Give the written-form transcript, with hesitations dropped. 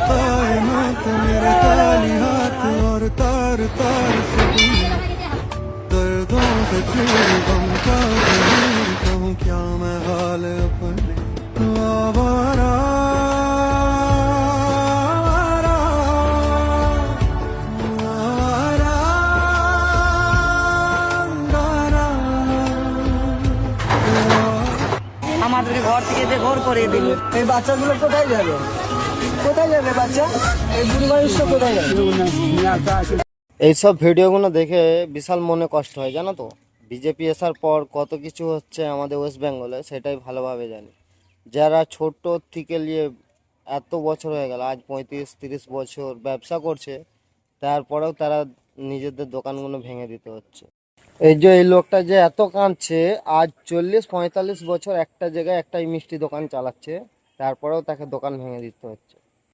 कायनात मेरे काली हाथ और तार तार से दुनिया दर्दों से चूरी गम का जरूर कहूँ क्या मैं हाल अपने आवारा আমাদেরকে ঘর থেকে বেঘর করে দিল। এই বাচ্চাগুলো কোথায় যাবে? কোথায় যাবে বাচ্চা? এই বুড়ি মানুষটা কোথায় যাবে? এইসব ভিডিওগুলো দেখে বিশাল মনে কষ্ট হয়, জানো তো। বিজেপি আসার পর কত কিছু হচ্ছে আমাদের ওয়েস্ট বেঙ্গলে, সেটাই ভালোভাবে জানি। যারা ছোট থেকে নিয়ে এত বছর হয়ে গেল, আজ 35-30 বছর ব্যবসা করছে, তারপরেও তারা নিজেদের দোকানগুলো ভেঙে দিতে হচ্ছে। এই যে এই লোকটা যে এত কাঁদছে, আজ 40-45 বছর একটা জায়গায় একটাই মিষ্টি দোকান চালাচ্ছে, তারপরেও তাকে দোকান ভেঙে দিতে হচ্ছে।